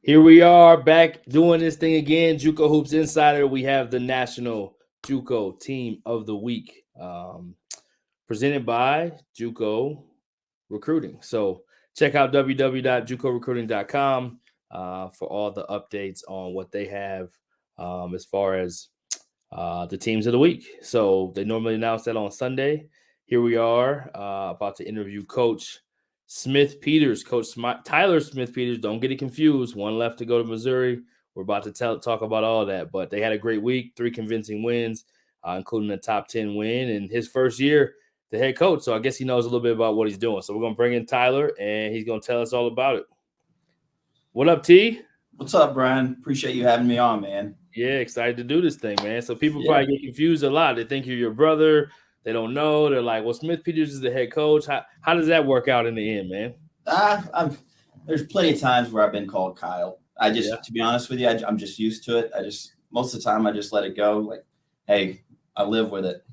Here we are back doing this thing again. JUCO Hoops Insider. We have the National JUCO Team of the Week, presented by JUCO Recruiting. So check out www.jucorecruiting.com for all the updates on what they have as far as the teams of the week. So they normally announce that on Sunday. Here we are about to interview Coach Smithpeters, Tyler Smithpeters. Don't get it confused. One left to go to Missouri. We're about to talk about all that, but they had a great week, 3 convincing wins, including a top 10 win in his first year, the head coach. So I guess he knows a little bit about what he's doing. So we're going to bring in Tyler, and he's going to tell us all about it. What up, T? What's up, Brian? Appreciate you having me on, man. Yeah, excited to do this thing, man. So people probably get confused a lot. They think you're your brother. They don't know. They're like, well, Smithpeters is the head coach. How does that work out in the end, man? There's plenty of times where I've been called Kyle. To be honest with you, I'm just used to it. Most of the time I just let it go. Like, hey, I live with it.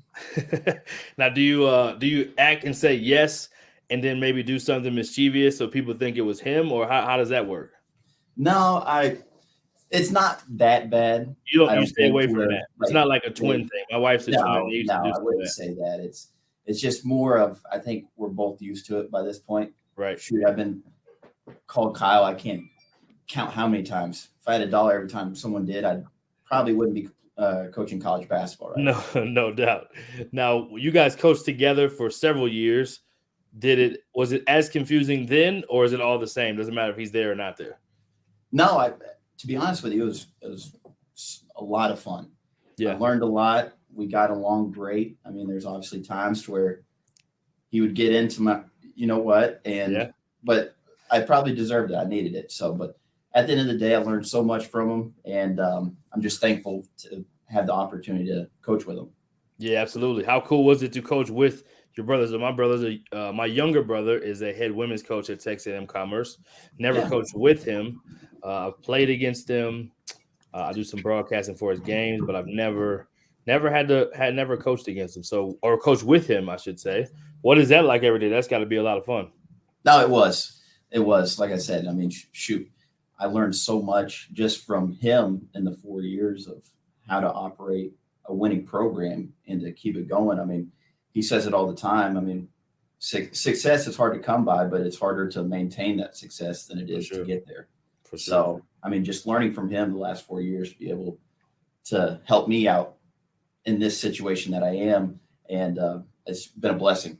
Now, do you act and say yes, and then maybe do something mischievous so people think it was him, or how does that work? No, it's not that bad. You stay away from that. It's not like a twin thing. My wife said something. No, I wouldn't say that. It's just more of, I think we're both used to it by this point. Right. Shoot, I've been called Kyle. I can't count how many times. If I had $1 every time someone did, I probably wouldn't be coaching college basketball, right? No doubt. Now, you guys coached together for several years. Was it as confusing then, or is it all the same? Doesn't matter if he's there or not there. No, to be honest with you, it was a lot of fun. Yeah. I learned a lot. We got along great. I mean, there's obviously times where he would get into my, you know what, but I probably deserved it. I needed it. So, but at the end of the day, I learned so much from him, and I'm just thankful to have the opportunity to coach with him. Yeah, absolutely. How cool was it to coach with your brothers? My younger brother is a head women's coach at Texas A&M Commerce. Never coached with him. I've played against him. I do some broadcasting for his games, but I've never coached against him. Or coached with him, I should say. What is that like every day? That's got to be a lot of fun. No, it was. Like I said, I mean, shoot, I learned so much just from him in the 4 years of how to operate a winning program and to keep it going. I mean, he says it all the time. I mean, success is hard to come by, but it's harder to maintain that success than it is to get there. For sure. So, I mean, just learning from him the last 4 years to be able to help me out in this situation that I am, and it's been a blessing.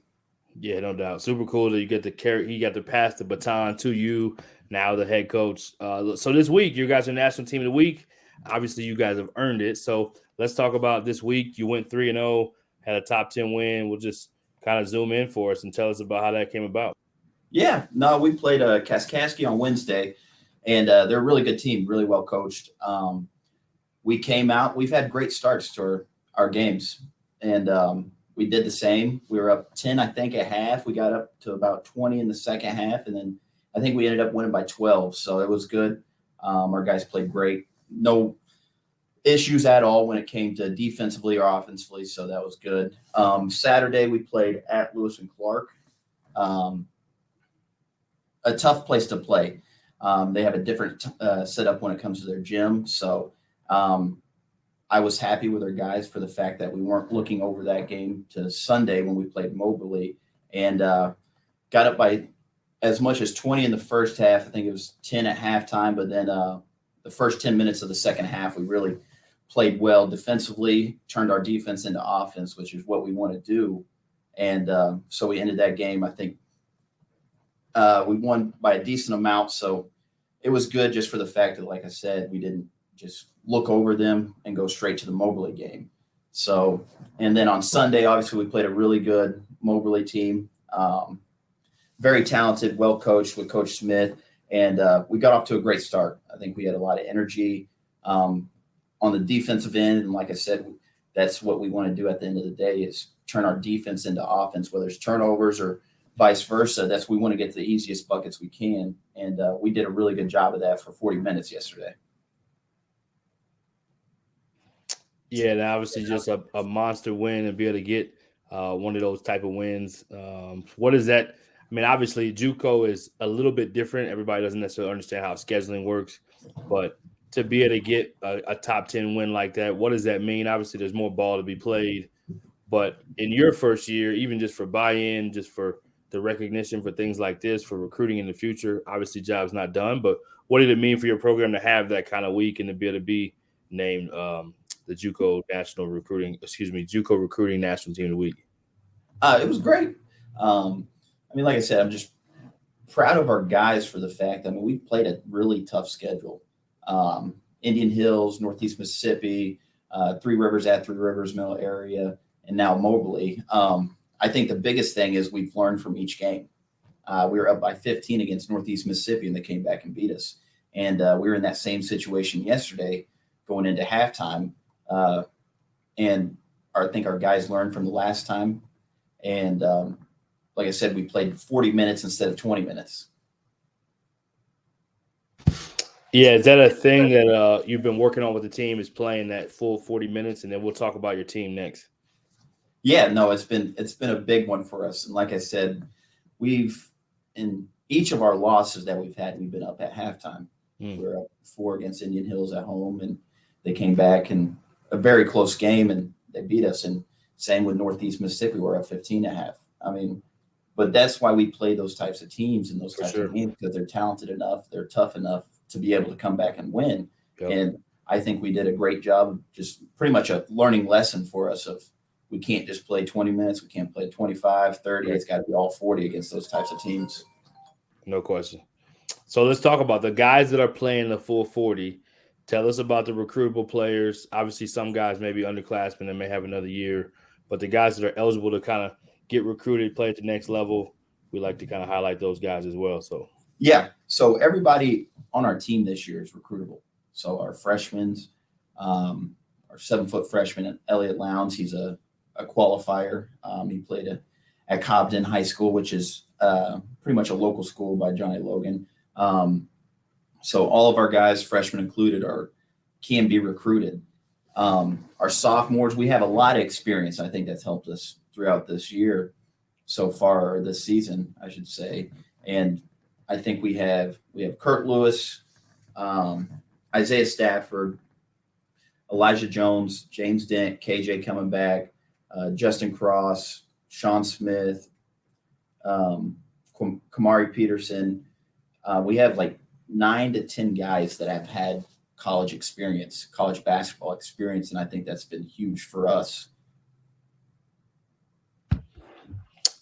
Yeah, no doubt. Super cool that you get he got to pass the baton to you, now the head coach. So this week, you guys are National Team of the Week. Obviously, you guys have earned it. So let's talk about this week. You went 3-0, had a top 10 win. We'll just kind of zoom in for us and tell us about how that came about. Yeah, no, we played Kaskaskia on Wednesday, and they're a really good team, really well coached. We came out. We've had great starts to our games, and we did the same. We were up 10, I think, at half. We got up to about 20 in the second half, and then I think we ended up winning by 12. So it was good. Our guys played great. No issues at all when it came to defensively or offensively, so that was good. Saturday, we played at Lewis and Clark. A tough place to play. They have a different setup when it comes to their gym. So I was happy with our guys for the fact that we weren't looking over that game to Sunday when we played Moberly, and got up by as much as 20 in the first half. I think it was 10 at halftime, but then the first 10 minutes of the second half, we really played well defensively, turned our defense into offense, which is what we want to do. And so we ended that game. I think we won by a decent amount. So it was good just for the fact that, like I said, we didn't just look over them and go straight to the Moberly game. So, and then on Sunday, obviously, we played a really good Moberly team. Very talented, well coached with Coach Smith. And we got off to a great start. I think we had a lot of energy on the defensive end. And like I said, that's what we want to do at the end of the day, is turn our defense into offense, whether it's turnovers or vice versa. We want to get to the easiest buckets we can. And we did a really good job of that for 40 minutes yesterday. Yeah, and obviously just a monster win and be able to get one of those type of wins. What is that? I mean, obviously, JUCO is a little bit different. Everybody doesn't necessarily understand how scheduling works, but to be able to get a top 10 win like that, what does that mean? Obviously, there's more ball to be played, but in your first year, even just for buy-in, just for the recognition for things like this, for recruiting in the future, obviously, job's not done. But what did it mean for your program to have that kind of week and to be able to be named the JUCO Recruiting National Team of the Week? It was great. I mean, like I said, I'm just proud of our guys for the fact. I mean, we've played a really tough schedule. Indian Hills, Northeast Mississippi, Three Rivers at Three Rivers Mill area, and now Mobley. I think the biggest thing is we've learned from each game. We were up by 15 against Northeast Mississippi, and they came back and beat us. And we were in that same situation yesterday going into halftime. And I think our guys learned from the last time. And like I said, we played 40 minutes instead of 20 minutes. Yeah, is that a thing that you've been working on with the team, is playing that full 40 minutes? And then we'll talk about your team next. Yeah, no, it's been a big one for us. And like I said, we've in each of our losses that we've had, we've been up at halftime. We're up 4 against Indian Hills at home, and they came back in a very close game and they beat us. And same with Northeast Mississippi, we're up 15 and a half. I mean, but that's why we play those types of teams and those types of games, because they're talented enough, they're tough enough to be able to come back and win. Yep. And I think we did a great job of just pretty much a learning lesson for us of we can't just play 20 minutes. We can't play 25, 30. Right. It's got to be all 40 against those types of teams. No question. So let's talk about the guys that are playing the full 40. Tell us about the recruitable players. Obviously, some guys may be underclassmen and may have another year, but the guys that are eligible to kind of get recruited, play at the next level, we like to kind of highlight those guys as well. So yeah, so everybody on our team this year is recruitable. So our freshmen, our 7-foot freshman, Elliott Lowndes, he's a qualifier. He played at Cobden High School, which is pretty much a local school by Johnny Logan. So all of our guys, freshmen included, can be recruited. Our sophomores, we have a lot of experience. I think that's helped us throughout this year so far, or this season, I should say. And I think we have Kurt Lewis, Isaiah Stafford, Elijah Jones, James Dent, KJ coming back, Justin Cross, Sean Smith, Kamari Peterson. We have like 9 to 10 guys that have had college experience, college basketball experience, and I think that's been huge for us.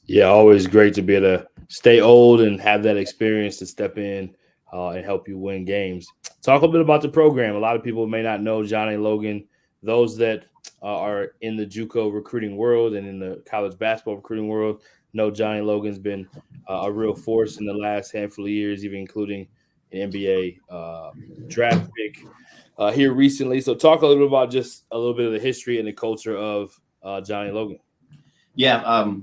Yeah, always great to be able to stay old and have that experience to step in and help you win games. Talk a bit about the program. A lot of people may not know Johnny Logan. Those that are in the JUCO recruiting world and in the college basketball recruiting world know Johnny Logan's been a real force in the last handful of years, even including an NBA draft pick here recently. So talk a little bit about just a little bit of the history and the culture of Johnny Logan. Yeah,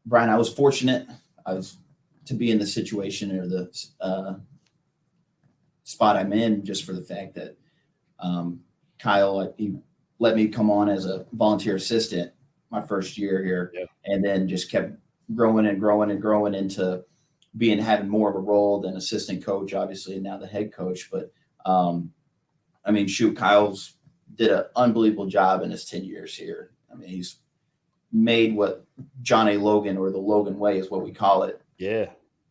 Brian, I was fortunate. To be in the situation or the spot I'm in, just for the fact that Kyle, he let me come on as a volunteer assistant my first year here, and then just kept growing and growing and growing into having more of a role than assistant coach, obviously, and now the head coach. But I mean, Kyle's did an unbelievable job in his 10 years here. I mean, he's made what Johnny Logan, or the Logan way is what we call it,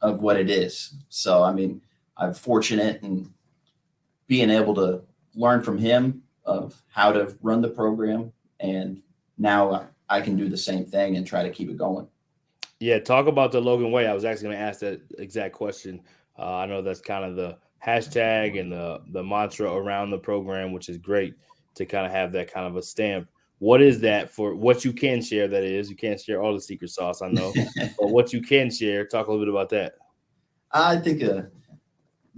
of what it is. So, I mean, I'm fortunate in being able to learn from him of how to run the program, and now I can do the same thing and try to keep it going. Yeah, talk about the Logan way. I was actually going to ask that exact question. I know that's kind of the hashtag and the mantra around the program, which is great to kind of have that kind of a stamp. What is that for what you can share? That is, you can't share all the secret sauce, I know, but what you can share, talk a little bit about that. I think the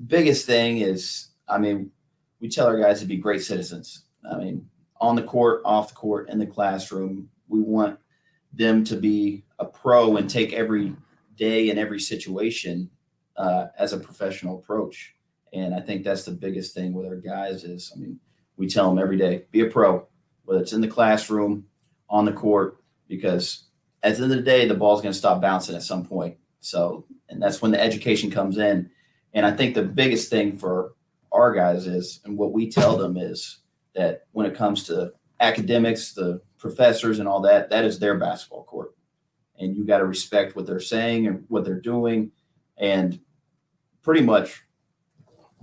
biggest thing is, I mean, we tell our guys to be great citizens. I mean, on the court, off the court, in the classroom, we want them to be a pro and take every day and every situation as a professional approach. And I think that's the biggest thing with our guys is, I mean, we tell them every day, be a pro, whether it's in the classroom, on the court, because at the end of the day, the ball's going to stop bouncing at some point. So, and that's when the education comes in. And I think the biggest thing for our guys is, and what we tell them is that when it comes to academics, the professors and all that, that is their basketball court. And you got to respect what they're saying and what they're doing. And pretty much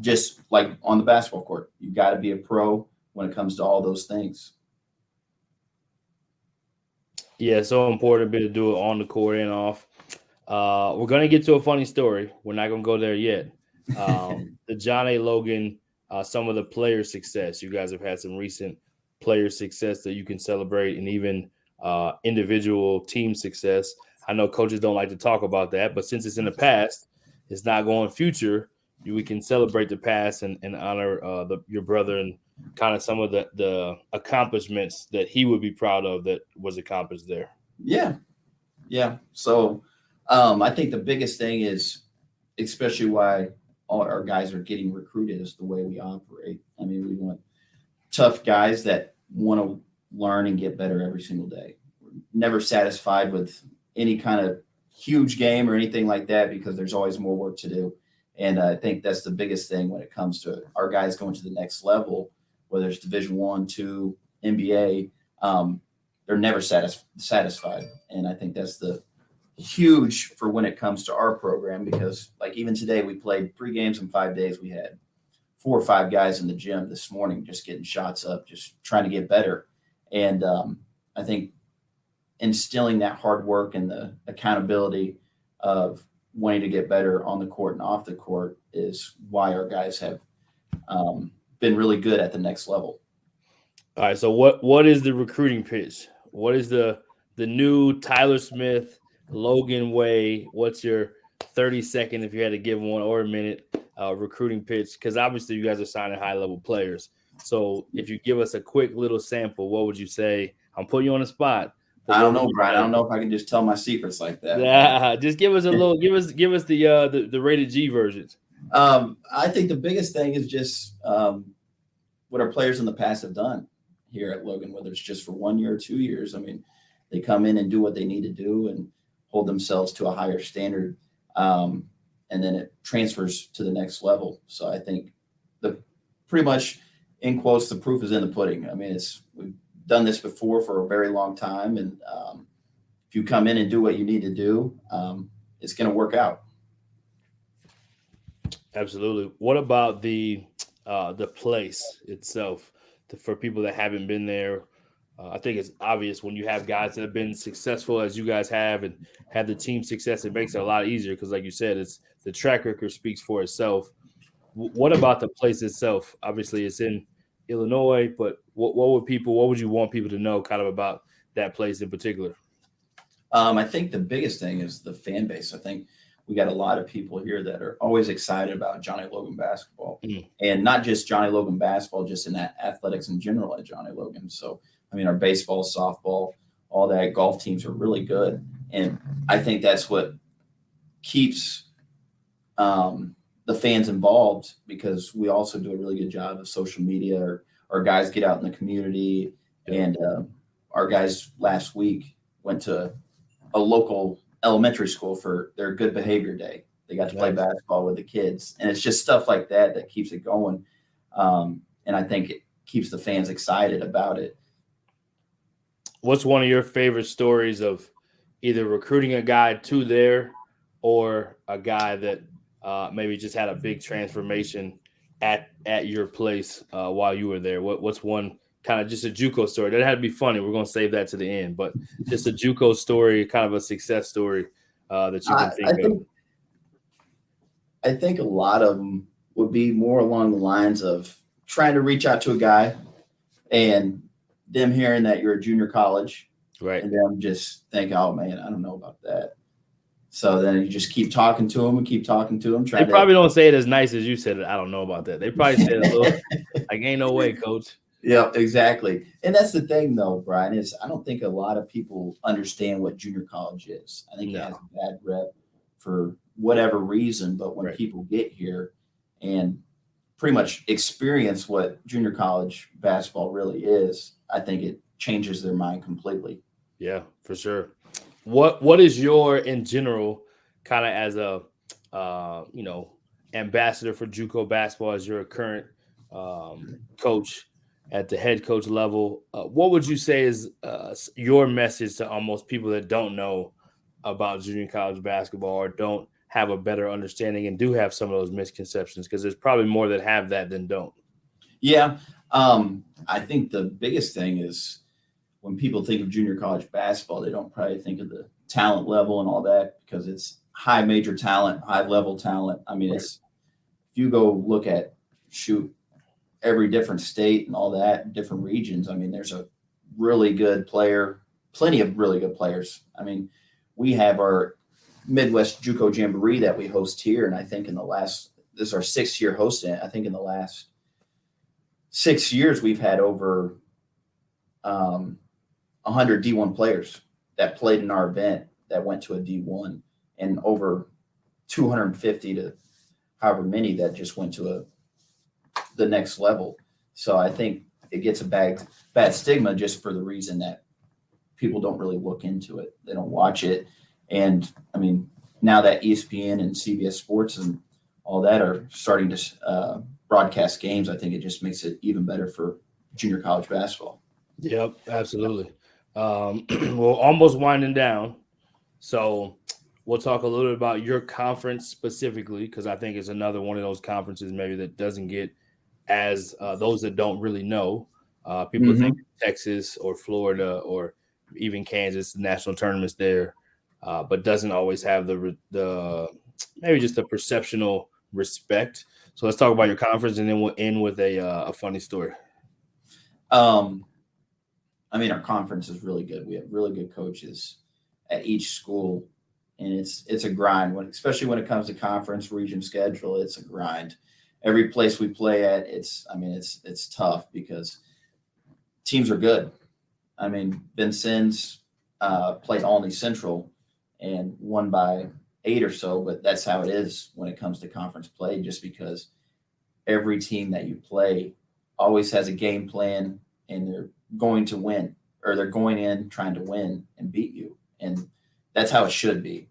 just like on the basketball court, you got to be a pro when it comes to all those things. Yeah, so important to be to do it on the court and off. We're gonna get to a funny story. We're not gonna go there yet. The John A. Logan, some of the player success. You guys have had some recent player success that you can celebrate, and even individual team success. I know coaches don't like to talk about that, but since it's in the past, it's not going future. We can celebrate the past and honor your brother and kind of some of the accomplishments that he would be proud of that was accomplished there. Yeah. So I think the biggest thing is, especially why all our guys are getting recruited, is the way we operate. I mean, we want tough guys that want to learn and get better every single day. We're never satisfied with any kind of huge game or anything like that, because there's always more work to do. And I think that's the biggest thing when it comes to our guys going to the next level, whether it's Division I, II, NBA. They're never satisfied. And I think that's the huge for when it comes to our program, because like even today we played 3 games in 5 days. We had 4 or 5 guys in the gym this morning just getting shots up, just trying to get better. And I think instilling that hard work and the accountability of wanting to get better on the court and off the court is why our guys have been really good at the next level. All right. So what is the recruiting pitch? What is the new Tyler Smith, Logan way? What's your 30-second, if you had to give one, or a minute recruiting pitch? Because obviously you guys are signing high-level players. So if you give us a quick little sample, what would you say? I'm putting you on the spot. I don't know, Brian. I don't know if I can just tell my secrets like that. Yeah, just give us a little. Give us the rated G versions. I think the biggest thing is just what our players in the past have done here at Logan, whether it's just for 1 year or 2 years. I mean, they come in and do what they need to do and hold themselves to a higher standard, and then it transfers to the next level. So I think pretty much, in quotes, the proof is in the pudding. I mean, we've done this before for a very long time, and if you come in and do what you need to do, it's going to work out. Absolutely. What about the place itself? For people that haven't been there, I think it's obvious when you have guys that have been successful as you guys have and have the team success, it makes it a lot easier because, like you said, it's the track record speaks for itself. What about the place itself? Obviously, it's in Illinois, but what would you want people to know kind of about that place in particular? I think the biggest thing is the fan base. I think we got a lot of people here that are always excited about Johnny Logan basketball, and not just Johnny Logan basketball, just in that athletics in general at Johnny Logan. So, I mean, our baseball, softball, all that, golf teams are really good. And I think that's what keeps the fans involved, because we also do a really good job of social media. Our guys get out in the community, and our guys last week went to a local elementary school for their good behavior day. They got to play basketball with the kids, and it's just stuff like that keeps it going. And I think it keeps the fans excited about it. What's one of your favorite stories of either recruiting a guy to there or a guy that maybe just had a big transformation at your place while you were there? What's one kind of just a JUCO story? That had to be funny. We're going to save that to the end, but just a JUCO story, kind of a success story that you can think of. I think a lot of them would be more along the lines of trying to reach out to a guy and them hearing that you're a junior college, right? And them just think, oh man, I don't know about that. So then you just keep talking to them and keep talking to them. They probably don't say it as nice as you said it. I don't know about that. They probably said it a little like, ain't no way, coach. Yeah, exactly. And that's the thing, though, Brian, is I don't think a lot of people understand what junior college is. I think it has a bad rep for whatever reason. But when people get here and pretty much experience what junior college basketball really is, I think it changes their mind completely. Yeah, for sure. What is your, in general, kind of as a ambassador for JUCO basketball, as you're a current coach at the head coach level, what would you say is your message to almost people that don't know about junior college basketball or don't have a better understanding and do have some of those misconceptions? Because there's probably more that have that than don't. Yeah. I think the biggest thing is when people think of junior college basketball, they don't probably think of the talent level and all that, because it's high major talent, high level talent. I mean, it's, if you go look at every different state and all that, different regions, I mean, there's a really good player, plenty of really good players. I mean, we have our Midwest JUCO Jamboree that we host here, and I think this is our 6th year hosting it. I think in the last 6 years, we've had over 100 D1 players that played in our event that went to a D1, and over 250 to however many that just went to the next level. So I think it gets a bad stigma just for the reason that people don't really look into it. They don't watch it. And I mean, now that ESPN and CBS Sports and all that are starting to broadcast games, I think it just makes it even better for junior college basketball. Yep, absolutely. We're almost winding down. So we'll talk a little bit about your conference specifically, because I think it's another one of those conferences maybe that doesn't get as those that don't really know. People think Texas or Florida or even Kansas, national tournaments there, but doesn't always have the maybe just the perceptional respect. So let's talk about your conference, and then we'll end with a funny story. I mean, our conference is really good. We have really good coaches at each school, and it's a grind. Especially when it comes to conference region schedule, it's a grind. Every place we play at, it's tough because teams are good. I mean, Vincennes played Olney Central and won by 8 or so, but that's how it is when it comes to conference play, just because every team that you play always has a game plan, and they're going to win, or they're going in trying to win and beat you. And that's how it should be.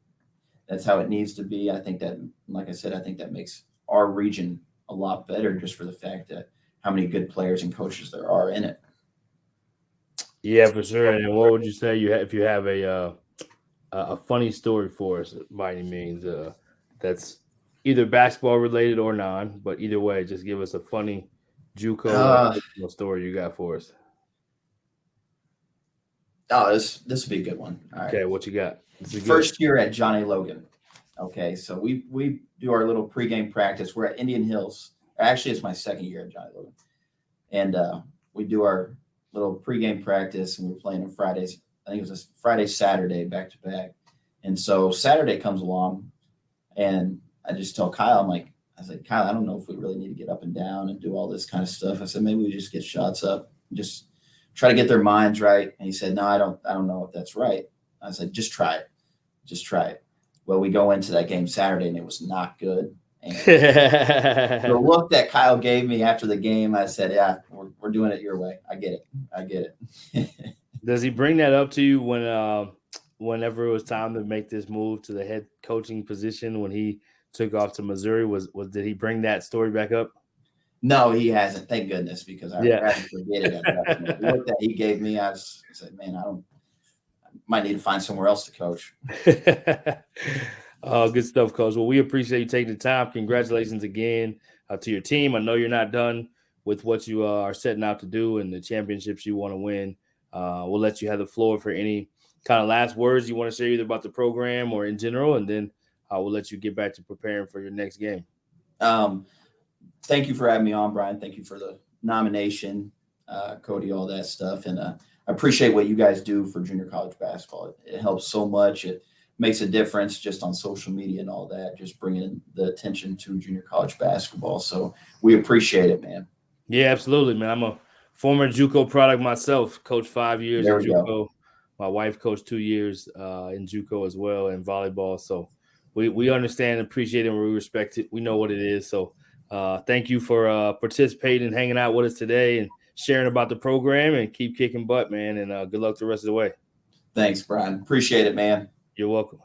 That's how it needs to be. I think that, like I said, I think that makes our region a lot better, just for the fact that how many good players and coaches there are in it. Yeah, for sure. And what would you say if you have a funny story for us by any means that's either basketball related or non, but either way, just give us a funny JUCO story you got for us. Oh, this would be a good one. All right. Okay, what you got? First year at Johnny Logan. Okay, so we do our little pregame practice. We're at Indian Hills. Actually, it's my 2nd year at Johnny Logan. And we do our little pregame practice, and we're playing on Fridays. I think it was a Friday, Saturday, back to back. And so Saturday comes along, and I just tell Kyle, I said, Kyle, I don't know if we really need to get up and down and do all this kind of stuff. I said, maybe we just get shots up, just try to get their minds right. And he said, no, I don't know if that's right. I said, just try it. Just try it. Well, we go into that game Saturday, and it was not good. And the look that Kyle gave me after the game, I said, yeah, we're doing it your way. I get it. Does he bring that up to you whenever it was time to make this move to the head coaching position when he took off to Missouri? Did he bring that story back up? No, he hasn't. Thank goodness, because I rather forget it. The look that he gave me, I said, man, I might need to find somewhere else to coach. Good stuff, Coach. Well, we appreciate you taking the time. Congratulations again to your team. I know you're not done with what you are setting out to do and the championships you want to win. We'll let you have the floor for any kind of last words you want to say either about the program or in general, and then we'll let you get back to preparing for your next game. Thank you for having me on, Brian. Thank you for the nomination, Cody, all that stuff. And I appreciate what you guys do for junior college basketball. It helps so much. It makes a difference just on social media and all that, just bringing the attention to junior college basketball. So we appreciate it, man. Yeah, absolutely, man. I'm a former JUCO product myself. Coached 5 years in JUCO. My wife coached 2 years in JUCO as well in volleyball. So we understand, appreciate it, and we respect it. We know what it is. So thank you for participating and hanging out with us today and sharing about the program, and keep kicking butt, man. And good luck the rest of the way. Thanks, Brian. Appreciate it, man. You're welcome.